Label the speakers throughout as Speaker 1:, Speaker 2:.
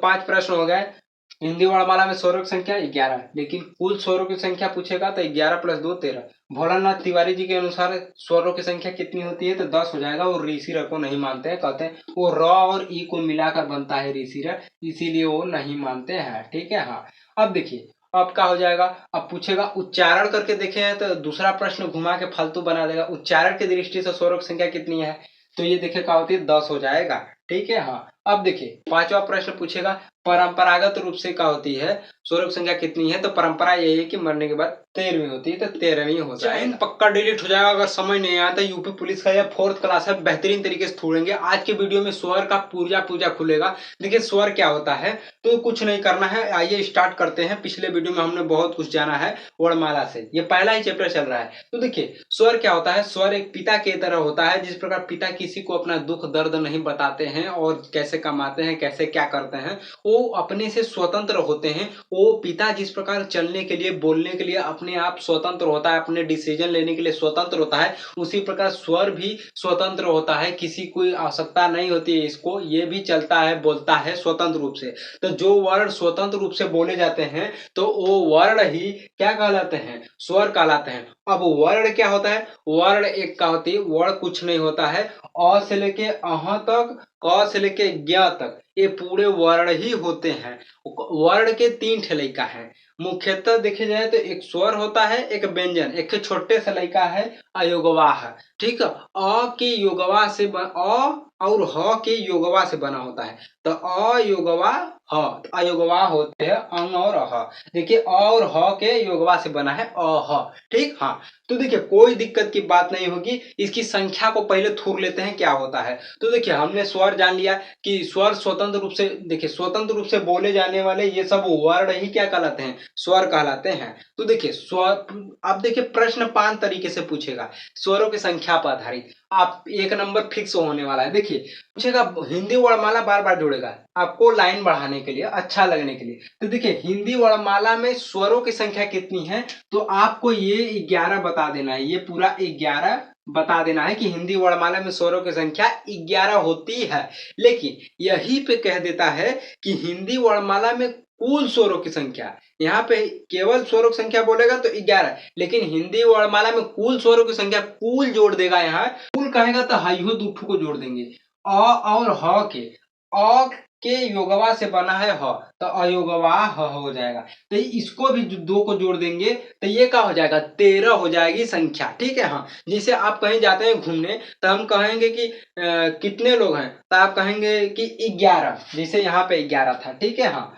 Speaker 1: 5 प्रश्न हो गए। हिंदी वर्णमाला में स्वरों की संख्या 11, लेकिन कुल स्वरों की संख्या पूछेगा तो 11 + 2 13। भोलानाथ तिवारी जी के अनुसार स्वरों की संख्या कितनी होती है तो 10 हो जाएगा। वो ऋषि र को नहीं मानते हैं, कहते हैं वो र और ई को मिलाकर बनता है ऋषि र, इसीलिए वो नहीं मानते हैं। ठीक है। हाँ, अब देखिए अब क्या हो जाएगा। अब पूछेगा उच्चारण करके देखे हैं तो दूसरा प्रश्न घुमा के फालतू बना देगा। उच्चारण की दृष्टि से स्वरों की संख्या कितनी है तो ये देखिए क्या होती है 10 हो जाएगा। ठीक है। हाँ, अब देखिए 5वां प्रश्न पूछेगा परंपरागत रूप से क्या होती है स्वरों की संख्या कितनी है तो परंपरा यही है कि मरने के बाद 13वीं होती है तो 13वीं हो जाएगा। पक्का डिलीट हो जाएगा अगर समझ नहीं आया तो यूपी पुलिस का यह 4th क्लास है, बेहतरीन तरीके से छोड़ेंगे। आज के वीडियो में स्वर का पूजा खुलेगा। देखिए स्वर क्या होता है तो कुछ नहीं करना है, आइए स्टार्ट करते हैं। पिछले वीडियो में हमने बहुत कुछ जाना है वर्णमाला से, ये पहला ही चैप्टर चल रहा है। तो देखिए स्वर क्या होता है। स्वर एक पिता की तरह होता है। जिस प्रकार पिता किसी को अपना दुख दर्द नहीं बताते हैं और कैसे कमाते हैं कैसे क्या करते हैं, वो अपने से स्वतंत्र होते हैं। वो पिता जिस प्रकार चलने के लिए बोलने के लिए अपने आप स्वतंत्र होता है, अपने डिसीजन लेने के लिए स्वतंत्र होता है, उसी प्रकार स्वर भी स्वतंत्र होता है। किसी कोई आवश्यकता नहीं होती है इसको, ये भी चलता है बोलता है स्वतंत्र रूप से। तो जो वर्ण स्वतंत्र रूप से बोले जाते हैं तो वो वर्ण ही क्या कहलाते हैं स्वर कहलाते हैं। अब वर्ण क्या होता है। वर्ण एक क्या होती है, वर्ण कुछ नहीं होता है। अ से लेके अह तक, क से लेके ज्ञ तक ये पूरे वर्ण ही होते हैं। वर्ण के 3 ठे लइका है। मुख्यतः देखे जाए तो एक स्वर होता है एक व्यंजन, एक छोटे से लइका है अयोगवाह। ठीक है। अ के योगवा से अ और ह के योगवा से बना होता है तो अयोगवा ह। अयोगवा होते हैं अंग और अह। देखिए अ और ह के योगवा से बना है अह। ठीक। हाँ, तो देखिए कोई दिक्कत की बात नहीं होगी। इसकी संख्या को पहले थूर लेते हैं क्या होता है। तो देखिए हमने स्वर जान लिया कि स्वर स्वतंत्र रूप से, देखिए स्वतंत्र रूप से बोले जाने वाले ये सब वर्ण ही क्या कहलाते हैं स्वर कहलाते हैं। तो देखिए स्वर, अब देखिए प्रश्न 5 तरीके से पूछेगा स्वरों की संख्या पर आधारित। आप 1 नंबर फिक्स होने वाला है। देखिए पूछेगा हिंदी वर्णमाला बार बार जोड़ेगा आपको लाइन बढ़ाने के लिए, अच्छा लगने के लिए। तो देखिए हिंदी वर्णमाला में स्वरों की संख्या कितनी है तो आपको ये 11 बता देना है। ये पूरा 11 बता देना है कि हिंदी वर्णमाला में स्वरों की संख्या 11 होती है। लेकिन यही पे कह देता है कि हिंदी वर्णमाला में कुल स्वरों की संख्या, यहाँ पे केवल स्वरों की संख्या बोलेगा तो 11, लेकिन हिंदी वर्णमाला में कुल स्वरों की संख्या कुल जोड़ देगा। यहाँ कुल कहेगा तो हाइयो दूठू को जोड़ देंगे। अ और ह के, अ के योगवा से बना है ह तो अयोगवा ह हो जाएगा। तो इसको भी 2 को जोड़ देंगे तो ये क्या हो जाएगा 13 हो जाएगी संख्या। ठीक है। हाँ, जैसे आप कहीं जाते हैं घूमने तो हम कहेंगे कि कितने लोग हैं तो आप कहेंगे कि 11, जैसे यहाँ पे 11 था। ठीक है। हाँ,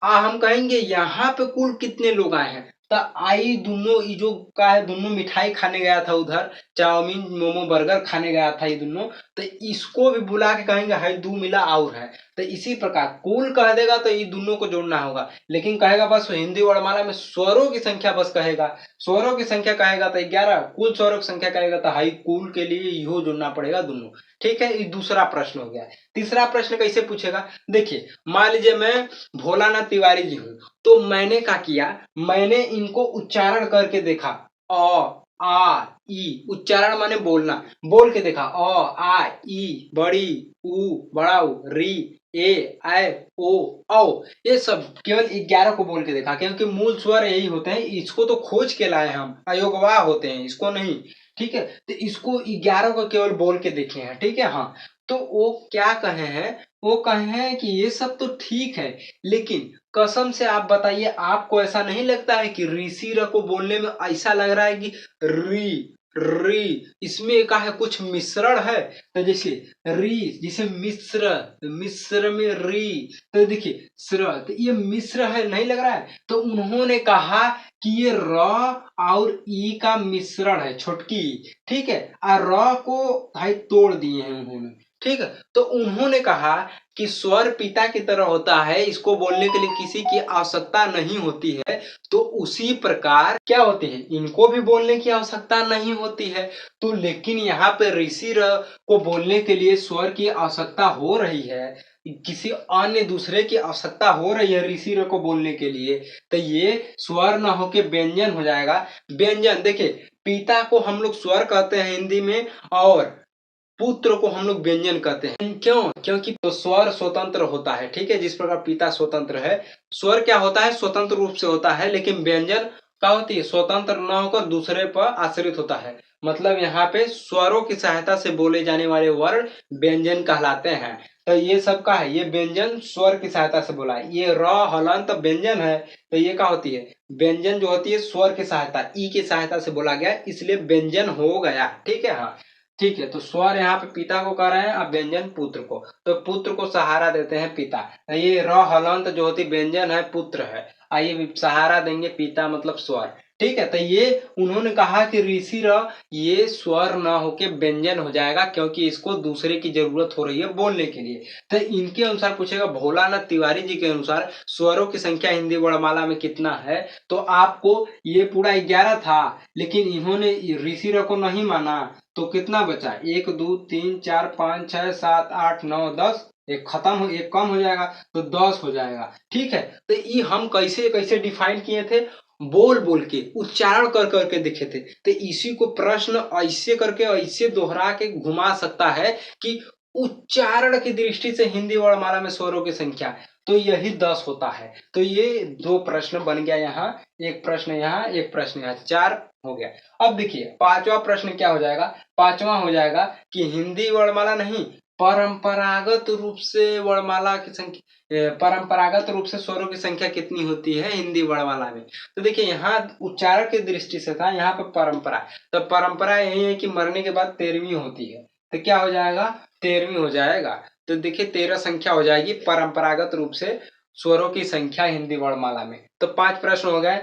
Speaker 1: हम कहेंगे यहाँ पे कुल कितने लोग आए हैं तो आई दोनों जो का है दोनों मिठाई खाने गया था उधर, चाउमीन मोमो बर्गर खाने गया था ये दोनों, तो इसको भी बुला के कहेंगे हाई 2 मिला और है। तो इसी प्रकार कुल कह देगा तो ये दोनों को जोड़ना होगा। लेकिन कहेगा बस हिंदी वर्णमाला में स्वरों की संख्या बस कहेगा, स्वरों की संख्या कहेगा तो 11, कुल स्वरों की संख्या कहेगा तो हाई कुल के लिए यो जोड़ना पड़ेगा दोनों। ठीक है, ये दूसरा प्रश्न हो गया। तीसरा प्रश्न कैसे पूछेगा। देखिए मान लीजिए मैं भोलानाथ तिवारी जी हूँ तो मैंने क्या किया, मैंने इनको उच्चारण करके देखा। अ आ ई, उच्चारण माने बोलना, बोल के देखा अ आ ई बड़ी उ बड़ा उ री ए ऐ ओ औ, ये सब केवल 11 को बोल के देखा क्योंकि मूल स्वर यही होते हैं। इसको तो खोज के लाए हम, अयोगवाह होते हैं, इसको नहीं। ठीक है, तो इसको 11 को केवल बोल के देखे हैं। ठीक है। हाँ, तो वो क्या कहे हैं, वो कहे हैं कि ये सब तो ठीक है, लेकिन कसम से आप बताइए आपको ऐसा नहीं लगता है कि ऋषि र को बोलने में ऐसा लग रहा है कि री री, इसमें का है कुछ मिश्रण है। तो जैसे री, जैसे मिश्र, मिश्र में री, तो देखिए श्र, तो ये मिश्र है नहीं लग रहा है। तो उन्होंने कहा कि ये र और ई का मिश्रण है, छोटकी। ठीक है, और र को भाई तोड़ दिए हैं उन्होंने। ठीक है, तो उन्होंने कहा कि स्वर पिता की तरह होता है, इसको बोलने के लिए किसी की आवश्यकता नहीं होती है। तो उसी प्रकार क्या होते हैं, इनको भी बोलने की आवश्यकता नहीं होती है। तो लेकिन यहाँ पे ऋषि र को बोलने के लिए स्वर की आवश्यकता हो रही है, किसी अन्य दूसरे की आवश्यकता हो रही है ऋषि र को बोलने के लिए, तो ये स्वर न होके व्यंजन हो जाएगा। व्यंजन देखिए पिता को हम लोग स्वर कहते हैं हिंदी में, और पुत्र को हम लोग व्यंजन कहते हैं। क्यों? क्योंकि तो स्वर स्वतंत्र होता है, ठीक है। जिस प्रकार पिता स्वतंत्र है, स्वर क्या होता है? स्वतंत्र रूप से होता है, लेकिन व्यंजन क्या होती है? स्वतंत्र न होकर दूसरे पर आश्रित होता है। मतलब यहाँ पे स्वरों की सहायता से बोले जाने वाले वर्ण व्यंजन कहलाते हैं। तो ये सब का है, ये व्यंजन स्वर की सहायता से बोला है। ये र हलंत व्यंजन है, तो ये क्या होती है? व्यंजन जो होती है स्वर की सहायता, ई की सहायता से बोला गया, इसलिए व्यंजन हो गया, ठीक है। हाँ, ठीक है। तो स्वर यहाँ पे पिता को कह रहे हैं, अब व्यंजन पुत्र को। तो पुत्र को सहारा देते हैं पिता। ये र हलंत जो होती व्यंजन है पुत्र है, आइए सहारा देंगे पिता मतलब स्वर, ठीक है। तो ये उन्होंने कहा कि ऋषि र ये स्वर न होके व्यंजन हो जाएगा, क्योंकि इसको दूसरे की जरूरत हो रही है बोलने के लिए। तो इनके अनुसार पूछेगा, भोलानाथ तिवारी जी के अनुसार स्वरों की संख्या हिंदी वर्णमाला में कितना है? तो आपको ये पूरा 11 था, लेकिन इन्होंने ऋषि र को नहीं माना, तो कितना बचा? 1 2 3 4 5 6 7 8 9 10, एक खत्म हो, एक कम हो जाएगा, तो 10 हो जाएगा, ठीक है। तो ये हम कैसे कैसे डिफाइन किए थे? बोल बोल के, उच्चारण कर करके दिखे थे। तो इसी को प्रश्न ऐसे करके ऐसे दोहरा के घुमा सकता है कि उच्चारण की दृष्टि से हिंदी वर्णमाला में स्वरों की संख्या, तो यही 10 होता है। तो ये 2 प्रश्न बन गया यहाँ, एक प्रश्न यहाँ, एक प्रश्न यहाँ, 4 हो गया। अब देखिए 5वां प्रश्न क्या हो जाएगा? 5वां हो जाएगा कि हिंदी वर्णमाला नहीं, परंपरागत रूप से वर्णमाला की संख्या, परंपरागत रूप से स्वरों की संख्या कितनी होती है हिंदी वर्णमाला में? तो देखिए यहाँ उच्चारण की दृष्टि से था, यहाँ पे परंपरा, तो परंपरा यही है कि मरने के बाद 13वीं होती है, तो क्या हो जाएगा? 13वीं हो जाएगा। तो देखिए 13 संख्या हो जाएगी परंपरागत रूप से स्वरों की संख्या हिंदी वर्णमाला में। तो 5 प्रश्न हो गए।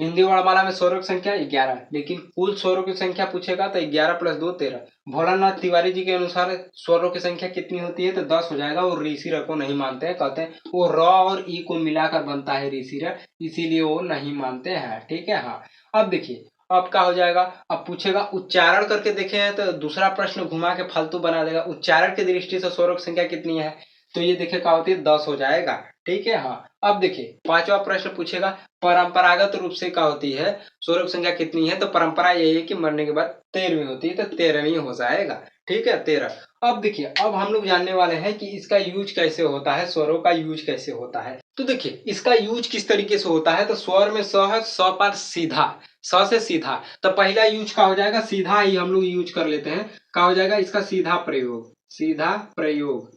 Speaker 1: हिंदी वर्णमाला में स्वरों की संख्या 11, लेकिन कुल स्वरों की संख्या पूछेगा तो 11 + 2 13। भोलानाथ तिवारी जी के अनुसार स्वरों की संख्या कितनी होती है? तो 10 हो जाएगा। वो ऋषि र को नहीं मानते हैं, कहते हैं वो र और ई को मिलाकर बनता है ऋषि र, इसीलिए वो नहीं मानते हैं, ठीक है। हाँ, अब देखिए अब क्या हो जाएगा? अब पूछेगा उच्चारण करके देखे हैं, तो दूसरा प्रश्न घुमा के फालतू बना देगा। उच्चारण की दृष्टि से स्वरों की संख्या कितनी है? तो ये देखिए क्या होती है? 10 हो जाएगा, ठीक है। हाँ, अब देखिए 5वां प्रश्न पूछेगा परंपरागत रूप से क्या होती है, स्वरों की संख्या कितनी है? तो परंपरा यही है कि मरने के बाद 13वीं होती है, तो 13वीं हो जाएगा, ठीक है, 13। अब देखिए अब हम लोग जानने वाले हैं कि इसका यूज कैसे होता है, स्वरों का यूज कैसे होता है। तो देखिए इसका यूज किस तरीके से होता है, तो स्वर में स है, स पर सीधा, स से सीधा। तो पहला यूज क्या हो जाएगा? सीधा ही हम लोग यूज कर लेते हैं। क्या हो जाएगा इसका? सीधा प्रयोग, सीधा प्रयोग,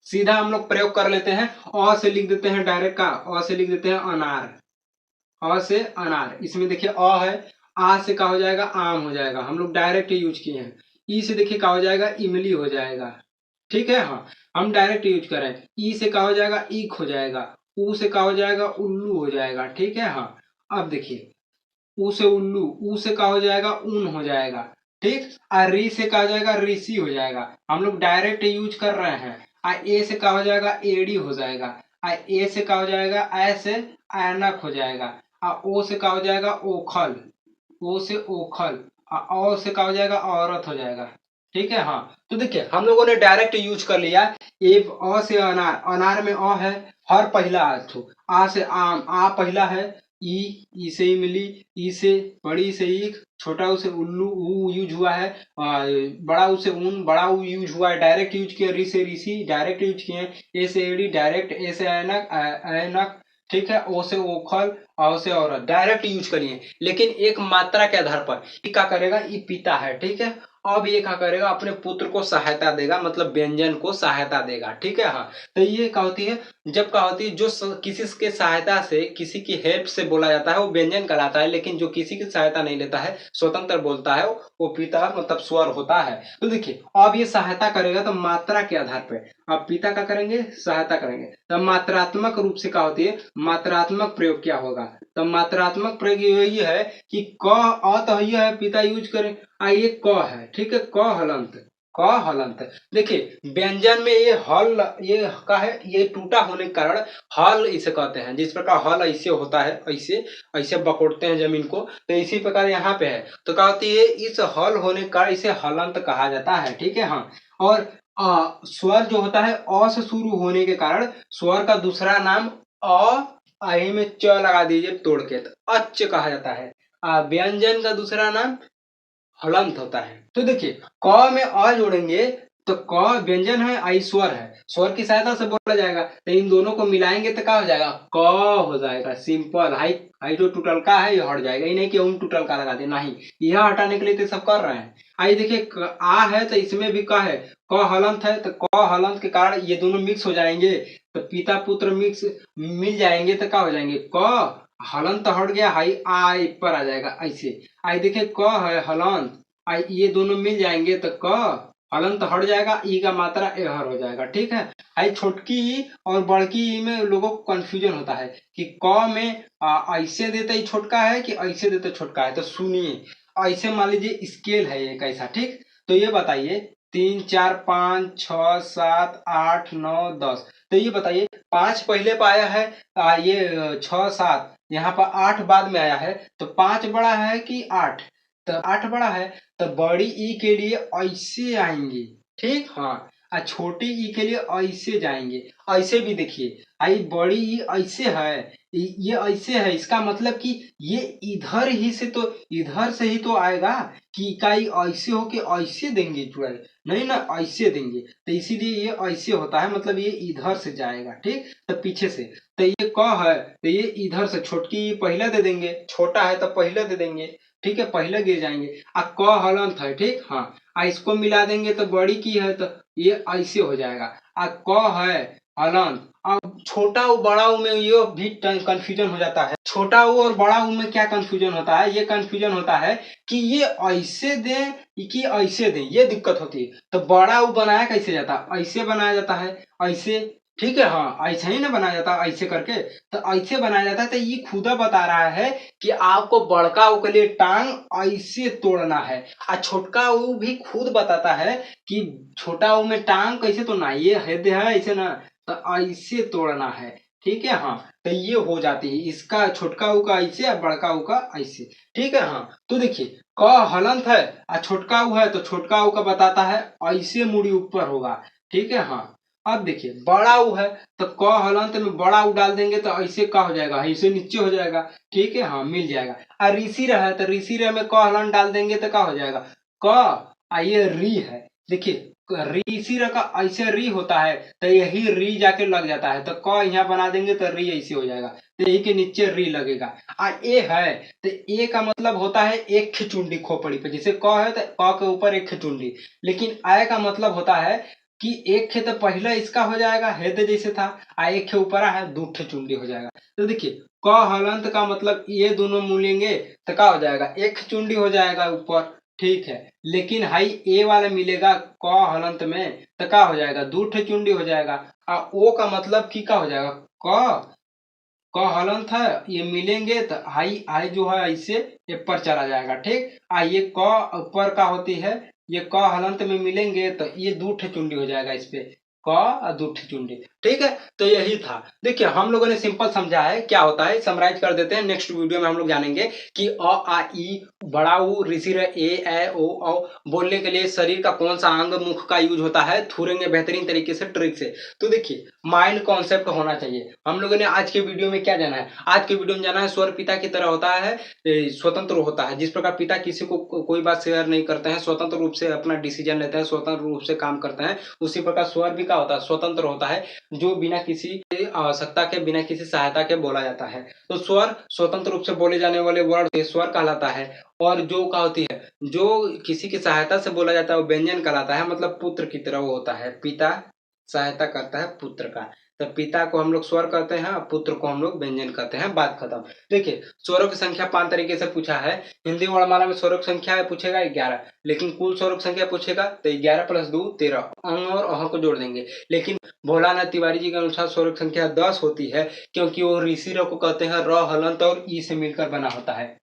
Speaker 1: सीधा हम लोग प्रयोग कर लेते हैं। अ से लिख देते हैं डायरेक्ट का, अ से लिख देते हैं अनार, अ से अनार। इसमें देखिए अ है, आ से क्या हो जाएगा? आम हो जाएगा, हम लोग डायरेक्ट यूज किए हैं। ई से देखिए क्या हो जाएगा? इमली हो जाएगा, ठीक है। हाँ, हम डायरेक्ट यूज करें। ई से क्या हो जाएगा? ईख हो जाएगा। ऊ से क्या हो जाएगा? उल्लू हो जाएगा, ठीक है। हाँ, अब देखिए ऊ से उल्लू, ऊ से क्या हो जाएगा? ऊन हो जाएगा, ठीक। और री से क्या हो जाएगा? ऋषि हो जाएगा, हम लोग डायरेक्ट यूज कर रहे हैं। आ ए से क्या हो जाएगा? एड़ी हो जाएगा। आ ए से क्या हो जाएगा? ऐ से ऐनक हो जाएगा। आ ओ से क्या हो जाएगा? ओखल, ओ से ओखल। आ औ से क्या हो जाएगा? औरत हो जाएगा, ठीक है। हाँ, तो देखिए हम लोगों ने डायरेक्ट यूज कर लिया। ए अ से अनार, अनार में अ है, हर पहला अर्थो। आ से आम, आ पहला है। ई से इमली, ई से बड़ी से ईख, छोटा ऊ से उल्लू, ऊ यूज हुआ है। बड़ा ऊ से ऊन, बड़ा ऊ यूज हुआ है, डायरेक्ट यूज किया। री से ऋषि डायरेक्ट यूज किए हैं। ए से एड़ी डायरेक्ट, ए से ऐनक, ऐनक, ठीक है। ओ से ओखल, औ से औरत डायरेक्ट यूज करिए। लेकिन एक मात्रा के आधार पर ये क्या करेगा? ये पिता है, ठीक है। अब ये क्या करेगा? अपने पुत्र को सहायता देगा, मतलब व्यंजन को सहायता देगा, ठीक है। हाँ, तो ये क्या होती है? जब क्या होती है जो किसी के सहायता से, किसी की हेल्प से बोला जाता है वो व्यंजन कहलाता है, लेकिन जो किसी की सहायता नहीं लेता है, स्वतंत्र बोलता है, वो पिता मतलब स्वर होता है। तो देखिए अब ये सहायता करेगा तो मात्रा के आधार पर, अब पिता का करेंगे, सहायता करेंगे। तो मात्रात्मक रूप से क्या होती है? मात्रात्मक प्रयोग क्या होगा? तो मात्रात्मक प्रयोग यही है कि क अ तो ये है पिता यूज करें, आ ये क है, ठीक है, क हलंत, क हलंत। देखिए व्यंजन में ये हल, ये का है, ये टूटा होने के कारण हल इसे कहते हैं। जिस प्रकार हल ऐसे होता है, ऐसे ऐसे बकोड़ते हैं जमीन को, तो इसी प्रकार यहाँ पे है। तो क्या होती है? इस हल होने का इसे हलंत कहा जाता है, ठीक है। हाँ, और स्वर जो होता है अ से शुरू होने के कारण स्वर का दूसरा नाम अ, आई में च लगा दीजिए तोड़ के, तो अच्छ कहा जाता है। व्यंजन का दूसरा नाम हलंत होता है। तो देखिए क में अ जोड़ेंगे तो क व्यंजन है, आई स्वर है, स्वर की सहायता से बोला जाएगा, तो इन दोनों को मिलाएंगे तो क्या हो जाएगा, क हो जाएगा। सिंपल। हाई हाई जो टूटलका है ये हट जाएगा, ये नहीं कि हम टूटलका लगा दे, नहीं, यह हटाने के लिए तो सब कर रहे हैं। आइए देखिए आ है तो इसमें भी क है, क हलंत है तो क हलंत के कारण ये दोनों मिक्स हो जाएंगे, तो पिता पुत्र मिक्स मिल जाएंगे तो क्या हो जाएंगे, क हलंत तो हट गया, हाई आई पर आ जाएगा ऐसे। आई देखिए क है हलंत, आई ये दोनों मिल जाएंगे तो क हलंत हट जाएगा, ई का मात्रा एहर हो जाएगा। ठीक है। आई छोटकी ई और बड़की ई में लोगों को कंफ्यूजन होता है कि क में ऐसे देते ही छोटका है कि ऐसे देते छोटका है। तो सुनिए, ऐसे मान लीजिए स्केल है एक ऐसा, ठीक, तो ये बताइए 3 4 5 6 7 8 9 10, तो ये बताइए 5 पहले पे आया है, ये 6 7 यहाँ पर 8 बाद में आया है, तो 5 बड़ा है कि 8, तो 8 बड़ा है, तो बड़ी ई के लिए ऐसे आएंगे, ठीक, हाँ, और छोटी ई के लिए ऐसे जाएंगे। ऐसे भी देखिए, आई बड़ी ई ऐसे है, ये ऐसे है, इसका मतलब कि ये इधर ही से तो इधर से ही तो आएगा, कि इकाई ऐसे हो के ऐसे देंगे जुड़ाई, नहीं ना ऐसे देंगे, तो इसीलिए ये ऐसे होता है, मतलब ये इधर से जाएगा, ठीक, तो पीछे से। तो ये क है तो ये इधर से छोटकी पहले दे देंगे, छोटा है तो पहले दे देंगे, ठीक है, पहले गिर जाएंगे। आ क हलंत है, ठीक, हाँ, इसको मिला देंगे तो बड़ी की है तो ये ऐसे हो जाएगा। आ क है हलंत, अब छोटा उ बड़ा उ में ये भी कंफ्यूजन हो जाता है। छोटा उ और बड़ा उ में क्या कंफ्यूजन होता है, ये कंफ्यूजन होता है कि ये ऐसे दें कि ऐसे दें, ये दिक्कत होती है। तो बड़ा उ बनाया कैसे जाता है, ऐसे बनाया जाता है, ऐसे, ठीक है, हाँ, ऐसे ही ना बनाया जाता है, ऐसे करके, तो ऐसे बनाया जाता है। तो ये खुदा बता रहा है कि आपको बड़का उ के लिए टांग ऐसे तोड़ना है, और छोटका उ भी खुद बताता है कि छोटा उ में टांग कैसे तोड़ना है, ये हृदय है ऐसे ना, तो ऐसे तोड़ना है, ठीक है, हाँ, तो ये हो जाती है, इसका छोटका उ का ऐसे और बड़का उ का ऐसे, ठीक है, हाँ। तो देखिए क हलंत है और छोटका उ है, तो छोटका उ का बताता है ऐसे मुड़ी ऊपर होगा, ठीक है, हाँ। अब देखिए बड़ा उ है तो क हलंत में बड़ा उ डाल देंगे तो ऐसे का हो जाएगा, ऐसे नीचे हो जाएगा, ठीक है, हाँ, मिल जाएगा। और ऋषि रहा तो ऋषि रह में क हलंत डाल देंगे तो क्या हो जाएगा, क, ये री है, देखिए ऋषि र का ऐसे री होता है, तो यही री जाके लग जाता है, तो क यहाँ बना देंगे तो री ऐसे हो जाएगा, तो यही के नीचे री लगेगा। आ ए है तो ए का मतलब होता है एक खिचुंडी खोपड़ी पे, जैसे क है तो क के ऊपर एक खिचुंडी, लेकिन आय का मतलब होता है कि एक खे तो पहले इसका हो जाएगा हेद जैसे था, आ एक खे ऊपर है दू ठे चुंडी हो जाएगा। तो देखिए क हलंत का मतलब ये दोनों मिलेंगे तो क्या हो जाएगा, एक चुंडी हो जाएगा ऊपर, ठीक है, लेकिन हाई ए वाला मिलेगा क हलंत में तो क्या हो जाएगा, दू ठे चुंडी हो जाएगा। आ ओ का मतलब की का हो जाएगा, क हलंत है, ये मिलेंगे तो हाई आई जो है ऐसे ऊपर चला जाएगा, ठीक, ये क ऊपर का होती है, ये क हलंत में मिलेंगे तो ये दू ठे चुंडी हो जाएगा इस पे, क और दू ठे चुंडी, ठीक है। तो यही था, देखिए हम लोगों ने सिंपल समझा है क्या होता है, समराइज कर देते हैं। नेक्स्ट वीडियो में हम लोग जानेंगे कि अ आ ई बड़ा उ ऋषि र ए ऐ ओ औ बोलने के लिए शरीर का कौन सा अंग मुख का यूज होता है, थूरेंगे बेहतरीन तरीके से ट्रिक से। तो देखिए माइंड कॉन्सेप्ट होना चाहिए। हम लोगों ने आज के वीडियो में क्या जाना है, आज के वीडियो में जाना है स्वर पिता की तरह होता है, स्वतंत्र होता है। जिस प्रकार पिता किसी को कोई बात शेयर नहीं करते हैं, स्वतंत्र रूप से अपना डिसीजन लेते हैं, स्वतंत्र रूप से काम करते हैं, उसी प्रकार स्वर भी क्या होता है, स्वतंत्र होता है, जो बिना किसी आवश्यकता के, बिना किसी सहायता के बोला जाता है। तो स्वर स्वतंत्र रूप से बोले जाने वाले वर्ड स्वर कहलाता है, और जो क्या होती है, जो किसी की सहायता से बोला जाता है वो व्यंजन कहलाता है, मतलब पुत्र की तरह वो होता है, पिता सहायता करता है पुत्र का, तो पिता को हम लोग स्वर कहते हैं, पुत्र को हम लोग व्यंजन कहते हैं, बात खत्म। देखिए स्वरों की संख्या 5 तरीके से पूछा है। हिंदी वर्णमाला में स्वरों की संख्या पूछेगा 11, लेकिन कुल स्वरों की संख्या पूछेगा तो 11 + 2 13, अंग और अह को जोड़ देंगे। लेकिन भोलानाथ तिवारी जी के अनुसार स्वरों की संख्या 10 होती है, क्योंकि वो ऋषि र को कहते हैं र हलंत और ई से मिलकर बना होता है,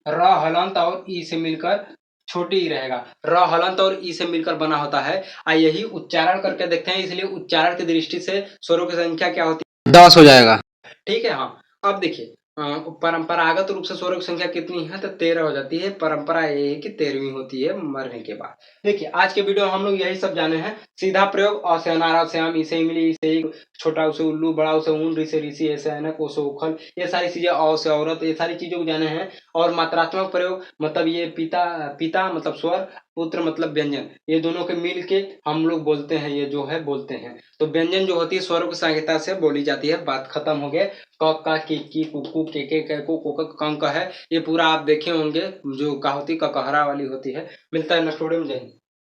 Speaker 1: र हलंत और ई से मिलकर छोटी ही रहेगा, र हलंत और ई से मिलकर बना होता है। यही उच्चारण करके देखते हैं, इसलिए उच्चारण की दृष्टि से स्वरों की संख्या क्या होती है, 10 हो जाएगा, ठीक है, हाँ। अब देखिए परंपरागत रूप से स्वरों की संख्या कितनी है तो 13 हो जाती है। परंपरा ये है कि 13वीं होती है मरने के बाद। देखिए आज के वीडियो में हम लोग यही सब जाने हैं। सीधा प्रयोग अ से अनार, से आम, ई से इमली, ई से ईख, छोटा ऊ से उल्लू, बड़ा ऊ से ऊन, ऋ से ऋषि, ए से ऐनक, ओ से उखल, ये सारी चीजें, औ से औरत, ये सारी चीजों को जाने हैं। और मात्रात्मक प्रयोग मतलब ये पिता पिता मतलब स्वर, पुत्र मतलब व्यंजन, ये दोनों के मिल के हम लोग बोलते हैं, ये जो है बोलते हैं। तो व्यंजन जो होती है स्वरों की सहायता से बोली जाती है। बात खत्म हो गया। क का की कुकू के को कंक है, ये पूरा आप देखे होंगे जो का होती ककहरा वाली होती है। मिलता है नेक्स्ट वीडियो में। जय हिंद।